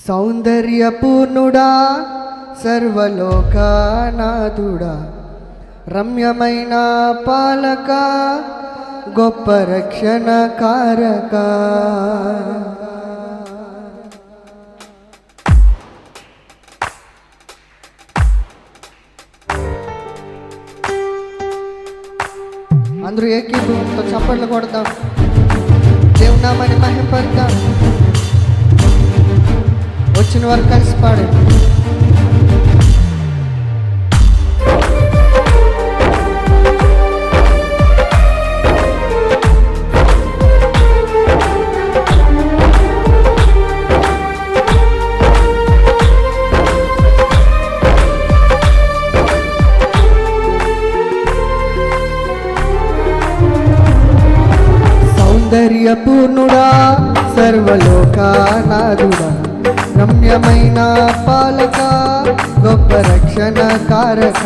సౌందర్యపూర్ణుడా సర్వలోకనాథుడా రమ్యమైన పాలక గొప్ప రక్షణ కారక అందరూ ఏకీభవంతో చప్పట్లు కొడతాం, దేవుని నామాన్ని మహిమపడతాం. వచ్చిన వారు కలిసి పాడండి. సౌందర్యపూర్ణుడా సర్వలోకనాథుడా రమ్యమైన పాలక గొప్ప రక్షణ కారక.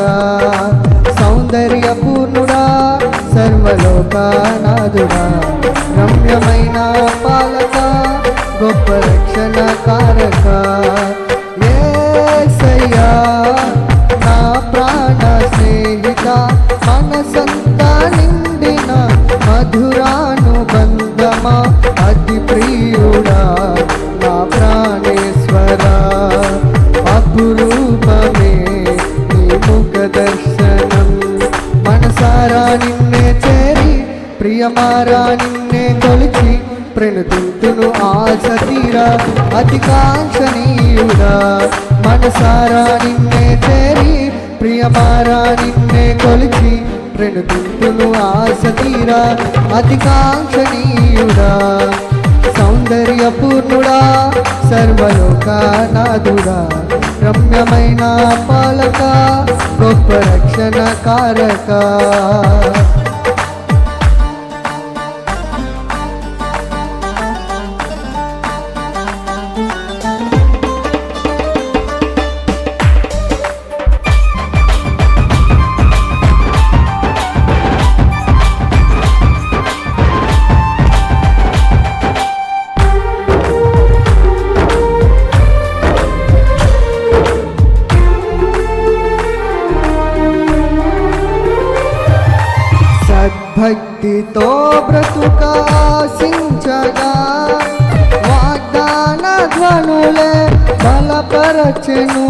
సౌందర్యపూర్ణుడా సర్వలోకనాథుడా రమ్యమైన పాలక గొప్ప రక్షణ కారక. యేసయ్యా నా ప్రాణ స్నేహిత మనసంతా నిండిన మధురానుబంధమా అతి ప్రియుడా నా ప్రాణేశ్వరా అపురూపమే నీ ముఖ దర్శనం. మనసారా నిన్నే చేరి ప్రియమారా నిన్నే కొలిచి ప్రణుతింతును ఆశ తీరా అతికాంక్షణీయుడా. మనసారా నిన్నే చేరి ప్రియమారా నిన్నే కొలిచి ప్రణుతింతును ఆశ తీరా అతికాంక్షణీయుడా. సౌందర్యపూర్ణుడా సర్వలోకనాథుడా రమ్యమైన పాలక గొప్ప రక్షణ కారక. భక్తితో బ్రతుకాశించగా వాగ్దాన ధ్వనులే బలపరచెను.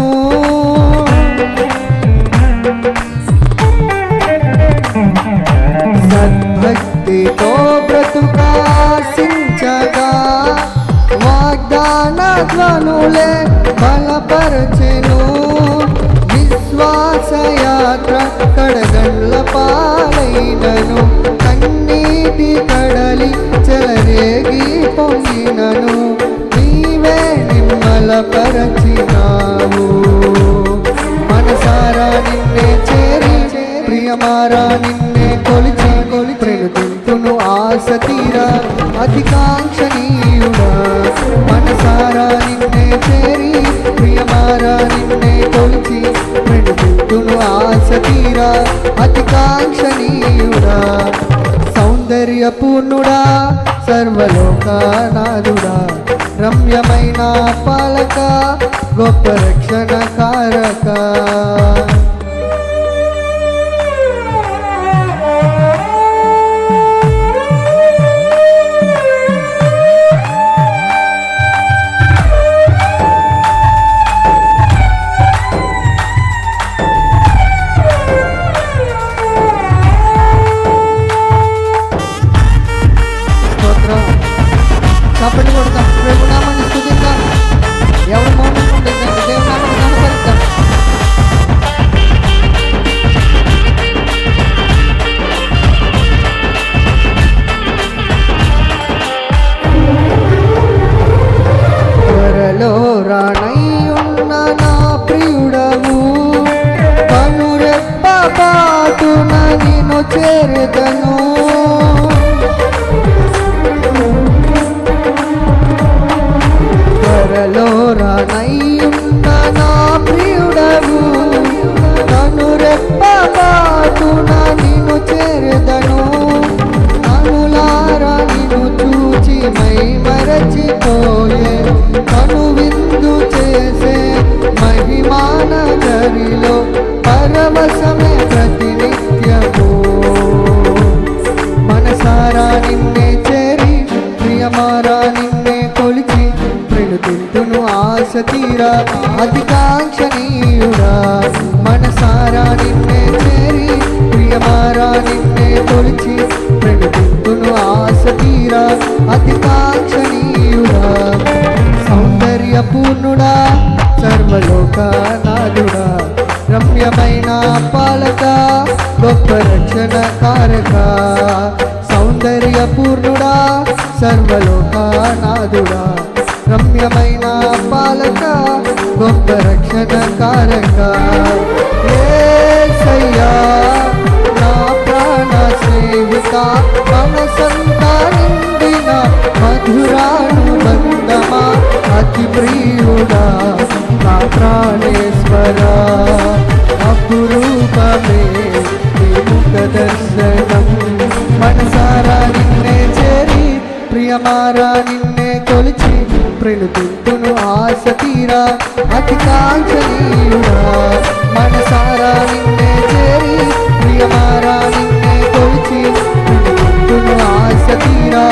సద్భక్తితో బ్రతుకాశించగా వాగ్దాన ధ్వనులే బలపరచెను. విశ్వాసయాత్ర కడగండ్ల పాలైనను కన్నీటి కడలి చెలరేగి పొంగినను నీవే నిమ్మలపరచినావు. మనసారా నిన్నే చేరి ప్రియమారా నిన్నే కొలిచి ప్రణుతింతును ఆశ తీరా అతికాంక్షణీయుడా. మనసారా నిన్నే చేరి ప్రియమారా నిన్నే కొలిచి ప్రణుతింతును ఆశ తీరా అతికాంక్షణీయుడా. సౌందర్యపూర్ణుడా సర్వలోకనాథుడా రమ్యమైన పాలక గొప్ప రక్షణ కారక. చప్పటి కొడతాం, దేవుని నామాన్ని స్తుతిద్దాం. ఎవరి మౌనం ఉండేదండి, దేవుని నామాన్ని కనపరుద్దాం. త్వరలో రానయ్యున్న నా ప్రియుడవు కనురెప్ప పాటున నిన్ను చేరుదను. త్వరలో రానయ్యున్న నా ప్రియుడవు కనురెప్ప పాటున నిన్ను చేరుదను. అనులారా నిన్ను చూచి మై మరచిపోయే కను విందు అల్లరిలో పరవశమే ప్రతినిత్యము మనసారా నిన్నే చేరి ప్రియమారా నిన్నే కొలిచి ప్రణుతింతును ఆశ తీరా అధికాంక్షణీయుడా మనసారా నిన్నే చేరి ప్రియమారా నిన్నే కొలిచి ప్రణుతింతును ఆశ తీరా అధికాంక్షణీయుడా సౌందర్యపూర్ణుడా సర్వలోకనాథుడా రమ్యమైన పాలక గొప్ప రక్షణ కారక సౌందర్యపూర్ణుడా సర్వలోకనాథుడా రమ్యమైన పాలక గొప్ప రక్షణ కారక యేసయ్యా నా ప్రాణ సేవిక మనసంతా నిండిన మధురానుబంధమా అతి ప్రియుడా నా ప్రాణేశ్వరా అపురూపమే నీ ముఖ దర్శనం మనసారా నిన్నే చేరి ప్రియమారా నిన్నే కొలిచి ప్రణుతింతును ఆశ తీరా అధికాంక్షణీయుడా మనసారా నిన్నే చేరి ప్రియమారా నిన్నే కొలిచి ప్రణుతింతును ఆశ తీరా